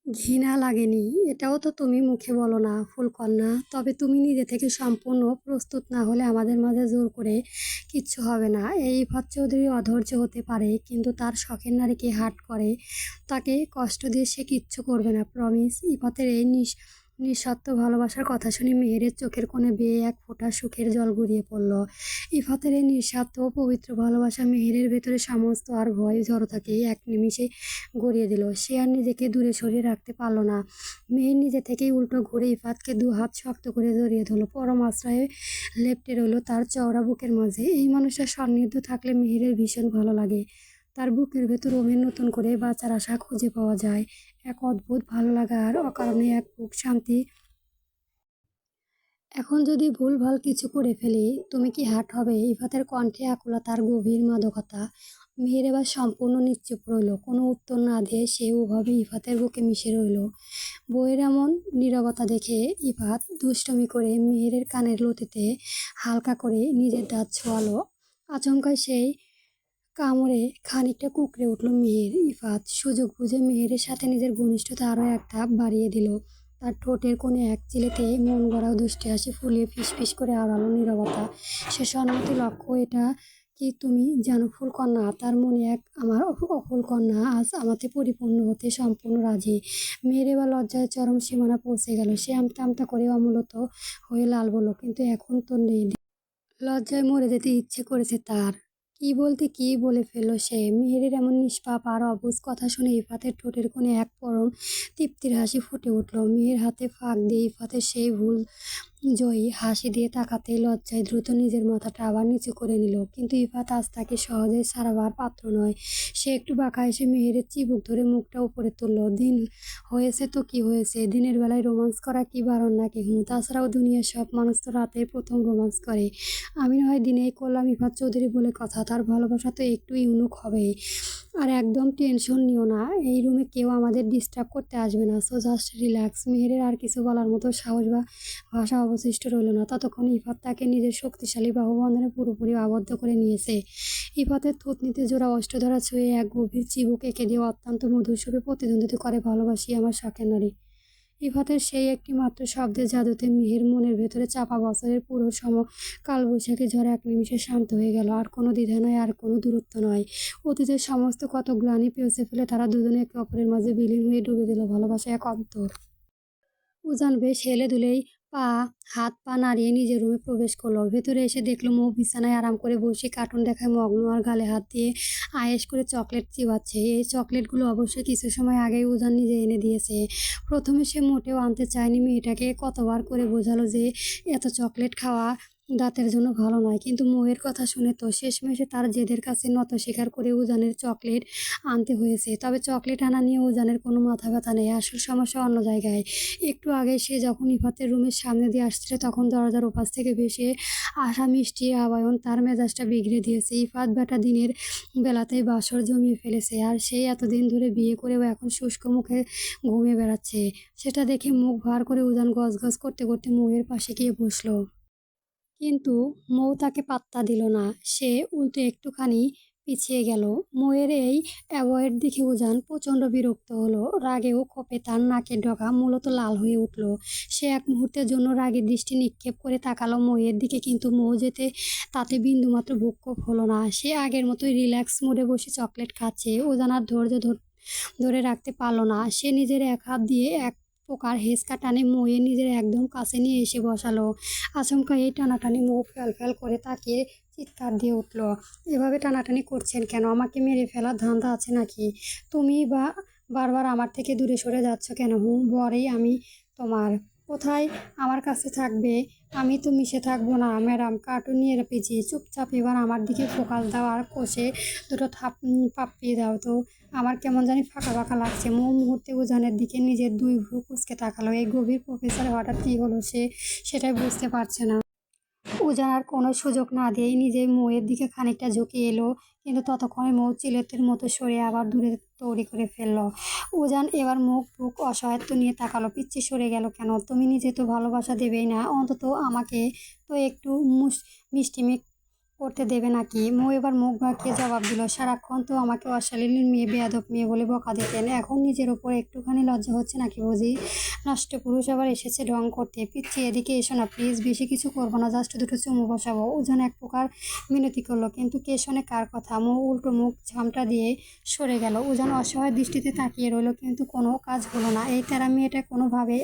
ঘৃণা লাগেনি, এটাও তো তুমি মুখে বলো না ফুলকন্যা। তবে তুমি নিজে থেকে সম্পূর্ণ প্রস্তুত না হলে আমাদের মাঝে জোর করে কিচ্ছু হবে না। এই ইফাত চৌধুরী অধৈর্য হতে পারে, কিন্তু তার শখের নারীকে হার্ট করে, তাকে কষ্ট দিয়ে সে কিচ্ছু করবে না, প্রমিস। ইফাতের এই নিঃস্বার্থ ভালোবাসার কথা শুনে মেহেরের চোখের কোণে বেয়ে এক ফোঁটা সুখের জল গড়িয়ে পড়ল। ইফাতের এই নিঃস্বার্থ ও পবিত্র ভালোবাসা মেহেরের ভেতরে সমস্ত আর ভয় জড়তাকে এক নিমিষে গড়িয়ে দিল। সে আর নিজেকে দূরে সরিয়ে রাখতে পারল না। মেহের নিজে থেকেই উল্টো ঘুরে ইফাতকে দু হাত শক্ত করে জড়িয়ে ধরল, পরম আশ্রয়ে লেপ্টে রইল তার চওড়া বুকের মাঝে। এই মানুষটা সান্নিধ্য থাকলে মেহেরের ভীষণ ভালো লাগে। তার বুকের ভেতর ওমের নতুন করে বাঁচার আশা খুঁজে পাওয়া যায়, এক অদ্ভুত ভালো লাগা আর অকারণে এক বুক শান্তি। এখন যদি ভুলভাল কিছু করে ফেলি, তুমি কি হাট হবে? ইফাতের কণ্ঠে আকুলতার গভীর মাদকতা। মেহের এবার সম্পূর্ণ নিশ্চুপ রইল, কোনো উত্তর না দিয়ে সে ওভাবে ইফাতের বুকে মিশে রইল। বইয়ের এমন নীরবতা দেখে ইফাত দুষ্টমি করে মেহেরের কানের লতিতে হালকা করে নিজের দাঁত ছোঁয়ালো। আচমকাই সেই কামড়ে খানিকটা কুঁকড়ে উঠল মেহের। ইফাত সুযোগ বুঝে মেহেরের সাথে নিজের ঘনিষ্ঠতা আরও এক ধাপ বাড়িয়ে দিল। তার ঠোঁটের কোণে এক চিলেতে মন গড়া দুষ্টে হাসি ফুলিয়ে ফিসফিস করে আওড়ালো নীরবতা। সে সম্মতি লক্ষ্য, এটা কি তুমি জানো ফুলকন্যা, তার মনে এক আমার ফুলকন্যা আজ আমাতে পরিপূর্ণ হতে সম্পূর্ণ রাজি। মেয়ের এবার লজ্জায় চরম সীমানা পৌঁছে গেল। সে আমতা আমতা করে অমূলত হয়ে লাল বলল, কিন্তু এখন তো নেই। লজ্জায় মরে যেতে ইচ্ছে করেছে তার। কি বলতে কি বলে ফেলল সে। মেহেরের এমন নিষ্পাপ আর অবুঝ কথা শুনে ইফাতের ঠোঁটের কোণে এক পরম তৃপ্তির হাসি ফুটে উঠল। মেয়ের হাতে ফাঁক দিয়ে ইফাতের সেই ভুল জয়ী হাসি দিয়ে তাকাতেই লজ্জায় দ্রুত নিজের মাথাটা আবার নিচু করে নিল। কিন্তু ইফাত আজ তাকে সহজেই ছাড়াবার পাত্র নয়। সে একটু বাঁকা এসে মেহেরের চিবুক ধরে মুখটা উপরে তুলল। দিন হয়েছে তো কি হয়েছে, দিনের বেলায় রোমান্স করা কি বারণ নাকি? তাছাড়াও দুনিয়ার সব মানুষ তো রাতে প্রথম রোমান্স করে। আমি না হয় দিনেই করলাম ইফাত চৌধুরী বলে কথা, তার ভালোবাসা তো একটু ইউনিক হবেই। আর একদম টেনশন নিও না, এই রুমে কেউ আমাদের ডিস্টার্ব করতে আসবে না, সো জাস্ট রিল্যাক্স। মেহেরের আর কিছু বলার মতো সাহস বা ভাষা অবশিষ্ট রইল না। ততক্ষণ ইফাত তাকে নিজের শক্তিশালী বাহুবন্ধনে পুরোপুরি আবদ্ধ করে নিয়েছে। ইফাতের থুতনিতে জোড়া অষ্টধরা ছুঁয়ে এক গভীর চিবুক এঁকে দিয়ে অত্যন্ত মধুর সুরে প্রতিদ্বন্দ্বিতা করে, ভালোবাসি আমার শখের নারী। ইফাতের সেই একটি মাত্র শব্দের জাদুতে মেহের মনের ভেতরে চাপা বছরের পুরো কালবৈশাখী ঝড় এক নিমিষে শান্ত হয়ে গেল। আর কোনো দ্বিধা নয়, আর কোনো দূরত্ব নয়। অতীতের সমস্ত কত গ্লানি পেছনে ফেলে তারা দুজনে একে অপরের মাঝে বিলীন হয়ে ডুবে দিল ভালোবাসা এক অন্তর। উজান বেশ হেলে দুলেই হাত পা নাড়িয়ে নিজের রুমে প্রবেশ করলো। ভেতরে এসে দেখলো মৌ বিছানায় আরাম করে বসে কার্টুন দেখায় মগ্ন, আর গালে হাত দিয়ে আয়েশ করে চকলেট চিবাচ্ছে। এই চকলেটগুলো অবশ্যই কিছু সময় আগেই উজান নিজে এনে দিয়েছে। প্রথমে সে মোটেও আনতে চায়নি, মেয়েটাকে কতবার করে বোঝালো যে এত চকলেট খাওয়া দাঁতের জন্য ভালো নয়, কিন্তু মৌয়ের কথা শুনে তো শেষমেশে তার জেদের কাছে নত স্বীকার করে উজানের চকলেট আনতে হয়েছে। তবে চকলেট আনা নিয়ে উজানের কোনো মাথা ব্যথা নেই, আসল সমস্যা অন্য জায়গায়। একটু আগে সে যখন ইফাতের রুমের সামনে দিয়ে আসছিল, তখন দরজার ওপাশ থেকে ভেসে আসা মিষ্টি আবায়ন তার মেজাজটা বিগড়ে দিয়েছে। ইফাত বেটা দিনের বেলাতেই বাসর জমিয়ে ফেলেছে, আর সেই এতদিন ধরে বিয়ে করেও এখন শুষ্ক মুখে ঘুমিয়ে বেড়াচ্ছে। সেটা দেখে মুখ ভার করে উজান গজগজ করতে করতে মৌয়ের পাশে গিয়ে বসলো। কিন্তু মৌ তাকে পাত্তা দিল না। সে উল্টো একটুখানি পিছিয়ে গেল। মৌয়ের এই অ্যাভয়েড দেখে উজান প্রচণ্ড বিরক্ত হলো। রাগে ও ক্ষোভে তার নাকের ডগা মূলত লাল হয়ে উঠল। সে এক মুহূর্তের জন্য রাগী দৃষ্টি নিক্ষেপ করে তাকালো মৌয়ের দিকে, কিন্তু মৌ যেতে তাতে বিন্দুমাত্র ভ্রুক্ষেপ হলো না। সে আগের মতোই রিল্যাক্স মোডে বসে চকলেট খাচ্ছে। উজান আর ধৈর্য ধরে রাখতে পারল না। সে নিজের এক হাত দিয়ে এক প্রকার হেঁচকা টানে মৌয়ের নিজের একদম কাছে নিয়ে এসে বসালো। আচমকা এই টানাটানি মৌ ফ্যাল করে তাকিয়ে চিৎকার দিয়ে উঠল, এভাবে টানাটানি করছেন কেন? আমাকে মেরে ফেলার ধান্দা আছে নাকি? তুমি বারবার আমার থেকে দূরে সরে যাচ্ছ কেন? বরেই আমি তোমার। কোথায় আমার কাছে থাকবে? আমি তো মিশে থাকবো না ম্যাডাম। কার্টুন নিয়ে পেঁচিয়ে চুপচাপ এবার আমার দিকে ফোকাস দাও, আর কষে দুটো পাপ্পিয়ে দাও তো। আমার কেমন জানি ফাঁকা ফাঁকা লাগছে। মুহূর্তে উজানের দিকে নিজের দুই ভ্রু কুঁচকে তাকালো। এই গভীর প্রফেসর হঠাৎ কী হলো সে সেটাই বুঝতে পারছে না। উজান আর কোনো সুযোগ না দিয়েই নিজেই মৌয়ের দিকে খানিকটা ঝুঁকে এলো, কিন্তু ততক্ষণে মৌ চিলেতের মতো সরে আবার দূরে তৈরি করে ফেলল। উজান এবার মুখ বুক অসহায়ত্ব নিয়ে তাকালো। পিচ্ছি সরে গেল কেন? তুমি নিজে তো ভালোবাসা দেবেই না, অন্তত আমাকে তো একটু মিষ্টি করতে দেবে নাকি? মৌ এবার মুখ বাঁকিয়ে জবাব দিল, সারাক্ষণ তো আমাকে অশালীন মেয়ে, বেয়াদব মেয়ে বলে বকা দিতেন, এখন নিজের ওপর একটুখানি লজ্জা হচ্ছে নাকি বুঝি? নষ্ট পুরুষ আবার এসেছে ঢং করতে। পিচ্ছি এদিকে এসো না প্লিজ, বেশি কিছু করবো না, জাস্ট দুটো চুমু বসাবো। উজান এক প্রকার মিনতি করলো, কিন্তু কে শোনে কার কথা? মৌ উল্টো মুখ ঝামটা দিয়ে সরে গেল। উজান অসহায় দৃষ্টিতে তাকিয়ে রইল, কিন্তু কোনো কাজ হলো না। এই তেরা মেয়েটা কোনোভাবে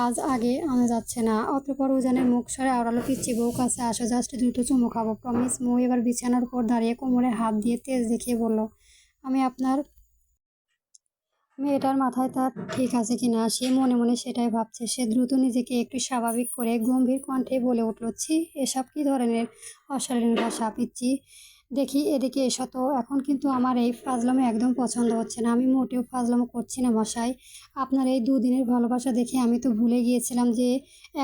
আজ আগে আনা যাচ্ছে না। অতঃপর উজানের মুখ সরে আওড়ালো, পিচ্ছি বউ কাছে আসো, জাস্ট দুটো চুমু খাবো, প্রমিস। মৌ এবার বিছানার উপর দাঁড়িয়ে কোমরে হাত দিয়ে তেজ দেখিয়ে বলল, আমি আপনার মেয়েটার মাথায় তার ঠিক আছে কিনা সে মনে মনে সেটাই ভাবছে। সে দ্রুত নিজেকে একটু স্বাভাবিক করে গম্ভীর কণ্ঠে বলে উঠল, ছি, এসব কি ধরনের অশালীন ভাষা? পিচ্ছি দেখি এদিকে এসো তো। এখন কিন্তু আমার এই ফাজলামো একদম পছন্দ হচ্ছে না। আমি মোটেও ফাজলামো করছি না মশাই। আপনার এই দুদিনের ভালোবাসা দেখে আমি তো ভুলে গিয়েছিলাম যে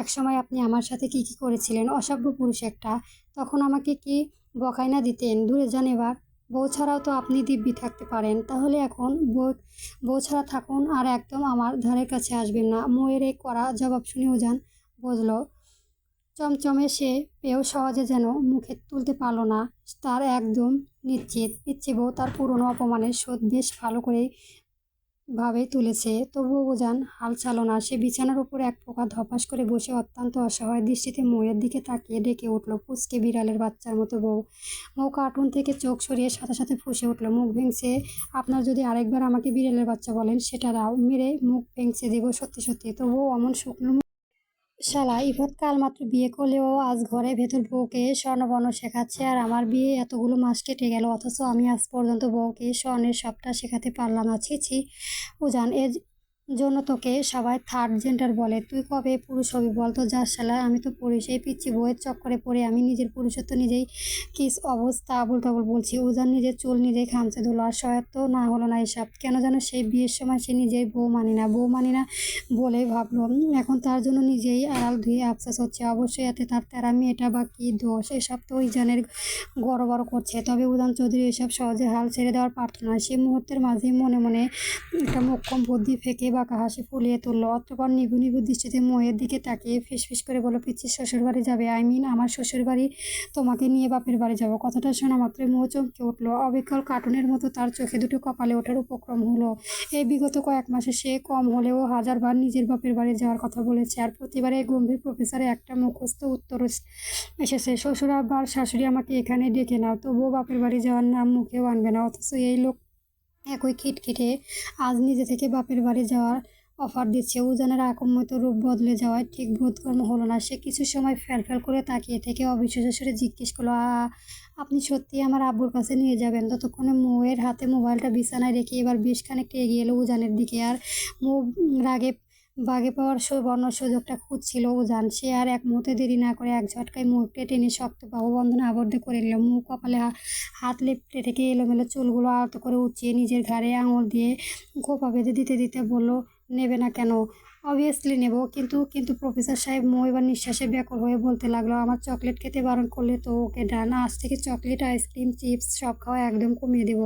একসময় আপনি আমার সাথে কি কি করেছিলেন। অসভ্য পুরুষ একটা। তখন আমাকে কি বকাই না দিতেন? দূরে যান এবার। বউ ছাড়াও তো আপনি দিব্যি থাকতে পারেন, তাহলে এখন বউ ছাড়া থাকুন আর একদম আমার ধারের কাছে আসবেন না। মৌয়ের এই কড়া জবাব শুনে উজান বুঝল চমচমে সে পেয়েও সহজে যেন মুখে তুলতে পারল না। তার একদম নিশ্চিত পিচ্চি বউ তার পুরনো অপমানের শোধ বেশ ভালো করেই ভাবে তুলেছে। তবুও উজান হাল ছাড়ল না। সে বিছানার উপর এক প্রকার ধপাস করে বসে অত্যন্ত অসহায় দৃষ্টিতে মৌয়ের দিকে তাকিয়ে ডেকে উঠল, পুচকে বিড়ালের বাচ্চার মতো বউ। মৌ কার্টুন থেকে চোখ সরিয়ে সাথে সাথে ফুঁসে উঠল, মুখ ভেঙছে। আপনার যদি আরেকবার আমাকে বিড়ালের বাচ্চা বলেন সেটা দাও, মেরে মুখ ভেঙছে দেবো সত্যি সত্যি। তবুও অমন শুকনো শালা ইফাত কাল মাত্র বিয়ে করলেও আজ ঘরে ভেতর বউকে স্বর্ণবর্ণ শেখাচ্ছে, আর আমার বিয়ে এতগুলো মাস কেটে গেল অথচ আমি আজ পর্যন্ত বউকে স্বর্ণের সবটা শেখাতে পারলাম না। ছি ছি উজান, এর জন্য তোকে সবাই থার্ড জেন্ডার বলে। তুই কবে পুরুষ হবি বলতো? যাস শালা, আমি তো পুরুষ। এই পিচ্ছি বউয়ের চক্করে পড়ে আমি নিজের পুরুষত্ব নিজেই কিস অবস্থা আবুল তাবুল বলছি। উজান নিজের চুল নিজেই খামচে ধরলো। আর সহায়ত্ব না হলো না এসব। কেন যেন সেই বিয়ের সময় সে নিজেই বউ মানি না বলেই ভাবলো। এখন তার জন্য নিজেই আড়াল ধুয়ে আফসোস হচ্ছে। অবশ্যই এতে তার তেরা মেয়েটা বা কি দোষ? এসব তো উজানের গড়বড় করছে। তবে উজান চৌধুরী এসব সহজে হাল ছেড়ে দেওয়ার পারত না। সে মুহূর্তের মাঝে মনে মনে একটা মোক্ষম বুদ্ধি ফেঁকে বাঁকা হাসি ফুলিয়ে তুলল। অতঃপর নিভু নিভু দৃষ্টিতে মৌয়ের দিকে তাকিয়ে ফিসফিস করে বলল, পিচ্চির শ্বশুর বাড়ি যাবে? আমার শ্বশুর বাড়ি? তোমাকে নিয়ে বাপের বাড়ি যাব? কথাটা শোনা মাত্রই মৌ চমকে উঠল। অবিকল কার্টুনের মতো তার চোখে দুটো কপালে ওঠার উপক্রম হলো। এই বিগত কয়েক মাসে সে কম হলেও হাজারবার নিজের বাপের বাড়ি যাওয়ার কথা বলেছে, আর প্রতিবারে গম্ভীর প্রফেসরে একটা মুখস্থ উত্তর এসেছে, শ্বশুর আবার শাশুড়ি আমাকে এখানে ডেকে নাও। তবুও বাপের বাড়ি যাওয়ার নাম মুখেও আনবে না। অথচ এই লোক একই খিটখিটে আজ নিজে থেকে বাপের বাড়ি যাওয়ার অফার দিচ্ছে। উজানের আকম্মিত রূপ বদলে যাওয়ায় ঠিক বোধগম্য হলো না। সে কিছু সময় ফ্যাল করে তাকিয়ে থেকে অবিশ্বাসের সুরে জিজ্ঞেস করলো, আপনি সত্যি আমার আব্বুর কাছে নিয়ে যাবেন? ততক্ষণে মৌয়ের হাতে মোবাইলটা বিছানায় রেখে এবার বেশ খানিকটা এগিয়ে এলো উজানের দিকে। আর মৌ রাগে বাগে পাওয়ার সুবর্ণ সুযোগটা খুঁজছিল উজান। সে আর এক মুহূর্তে দেরি না করে এক ঝটকায় মুখকে টেনে শক্ত বাহুবন্ধনে আবদ্ধ করে নিল। মুখ কপালে হাত লেপ্টে থেকে এলোমেলো চুলগুলো আলতো করে উঁচিয়ে নিজের ঘাড়ে আঙুল দিয়ে খোপা বেঁধে দিতে দিতে বলল, নেবে না কেন? অবভিয়াসলি নেব, কিন্তু কিন্তু প্রফেসর সাহেব। মৌ এবার নিঃশ্বাসে ব্যাকুল হয়ে বলতে লাগলো, আমার চকলেট খেতে বারণ করলে তো ওকে ডান, আজ থেকে চকলেট, আইসক্রিম, চিপস সব খাওয়া একদম কমিয়ে দেবো।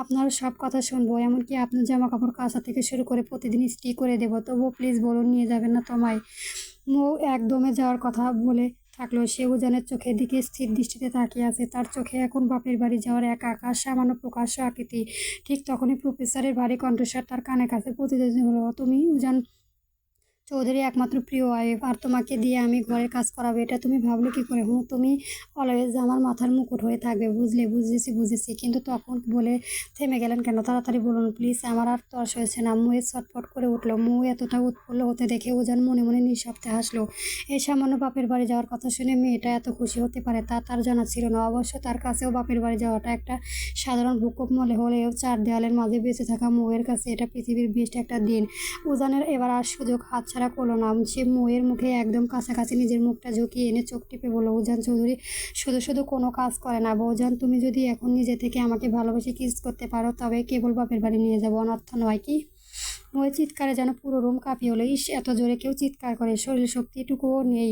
আপনার সব কথা শুনবো, এমনকি আপনার জামা কাপড় কাচা থেকে শুরু করে প্রতিদিন ইস্ত্রি করে দেবো। তবুও প্লিজ বলুন, নিয়ে যাবেন না তোমায়? মৌ একদমে যাওয়ার কথা বলে থাকলো। সে উজানের চোখের দিকে স্থির দৃষ্টিতে তাকিয়ে আছে। তার চোখে এখন বাপের বাড়ি যাওয়ার এক আকাশ সামান্য প্রকাশ্য আকৃতি। ঠিক তখনই প্রফেসরের ভারী কণ্ঠস্বর তার কানের কাছে প্রতিধ্বনিত হলো, তুমি উজান চৌধুরী একমাত্র প্রিয় ওয়াইফ, আর তোমাকে দিয়ে আমি ঘরের কাজ করাবো এটা তুমি ভাবলে কি করে? তুমি অলওয়েজ আমার মাথার মুকুট হয়ে থাকবে, বুঝলে? বুঝেছি, কিন্তু তখন বলে থেমে গেলেন কেন? তাড়াতাড়ি বলুন প্লিজ, আমার আর তর্স হয়েছে না। মুয়ে ছটফট করে উঠলো। মৌ এতটা উৎফুল্ল হতে দেখে উজান মনে মনে নিঃশব্দে হাসলো। এই সামান্য বাপের বাড়ি যাওয়ার কথা শুনে মেয়েটা এত খুশি হতে পারে তা তার জানা ছিল না। অবশ্য তার কাছেও বাপের বাড়ি যাওয়াটা একটা সাধারণ ভূকম্প মনে হলেও চার দেওয়ালের মাঝে বেঁচে থাকা মৌয়ের কাছে এটা পৃথিবীর বেস্ট একটা দিন। উজানের এবার আর সুযোগ হাতছাড়া করলো না। সে মৌয়ের মুখে একদম কাছাকাছি নিজের মুখটা ঝুঁকিয়ে এনে চোখ টিপে বলল, উজান চৌধুরী শুধু শুধু কোনো কাজ করে না। বৌজান, তুমি যদি এখন নিজে থেকে আমাকে ভালোবেসে কিস করতে পারো তবে কেবল বাপের বাড়ি নিয়ে যাবো, অনর্থ নয় কি? মৌয়ের চিৎকারে যেন পুরো রুম কাঁপিয়ে হলো। ইস, এত জোরে কেউ চিৎকার করে? শরীর শক্তি এটুকুও নেই,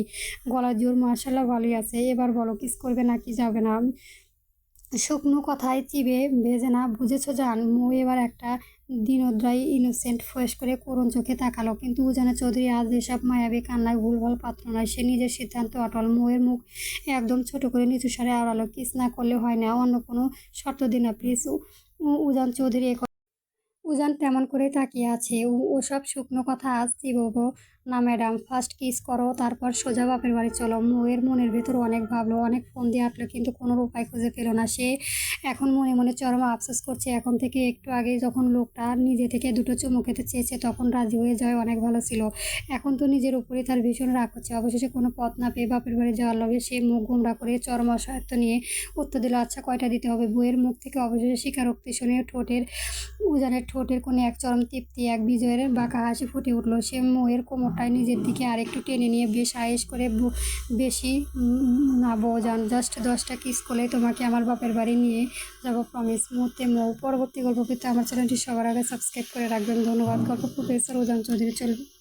গলার জোর মার্শাল্লাহ ভালোই আছে। এবার বলো, কিস করবে নাকি যাবে না? শুকনো কথায় চিবে ভেজে না, বুঝেছো জান? মৌ এবার একটা দিনোদ্রাই ইনোসেন্ট ফয়েস করে করুণ চোখে তাকালো, কিন্তু উজানের চৌধুরী আজ এসব মায়াবী কান্নায় ভুলভাল পাত্র নয়। সে নিজের সিদ্ধান্ত অটল। মৌয়ের মুখ একদম ছোট করে নিচু স্বরে আওড়ালো, কিস না করলে হয় না? অন্য কোনো শর্ত দিন না প্লিজ। উজান চৌধুরী উজান তেমন করেই তাকিয়ে আছে। ওসব শুকনো কথা আজ চিবোবো না ম্যাডাম। ফার্স্ট কিস করো, তারপর সোজা বাপের বাড়ি চলো। মৌয়ের মনের ভেতর অনেক ভাবলো, অনেক ফোন দিয়ে আটলো, কিন্তু কোনো উপায় খুঁজে পেল না। সে এখন মনে মনে চরম আফসোস করছে। এখন থেকে একটু আগে যখন লোকটা নিজে থেকে দুটো চুমু খেতে চেয়েছে তখন রাজি হয়ে যাওয়া অনেক ভালো ছিল। এখন তো নিজের উপরেই তার ভীষণ রাগ হচ্ছে। অবশেষে কোনো পথ না পেয়ে বাপের বাড়ি যাওয়ার লগে সে মুখ গোমড়া করে চরম অসহায়ত্ব নিয়ে উত্তর দিল, আচ্ছা কয়টা দিতে হবে? বইয়ের মুখ থেকে অবশেষে স্বীকারোক্তি শুনে উজানের ঠোঁটের কোণে এক চরম তৃপ্তি, এক বিজয়ের বাঁকা হাসি ফুটে উঠল। সে মৌয়ের কোমরটায় নিজের দিকে আরেকটু টেনে নিয়ে বেশ আয়েশ করে, বেশি না বৌজান, জাস্ট 10টা কিস করলেই তোমাকে আমার বাপের বাড়ি নিয়ে যাবো, প্রমিস। মুহূর্তে মৌ। পরবর্তী গল্প পেতে আমার চ্যানেলটি সবার আগে সাবস্ক্রাইব করে রাখবেন। ধন্যবাদ। গল্প প্রফেসর উজান চৌধুরী। চলবে।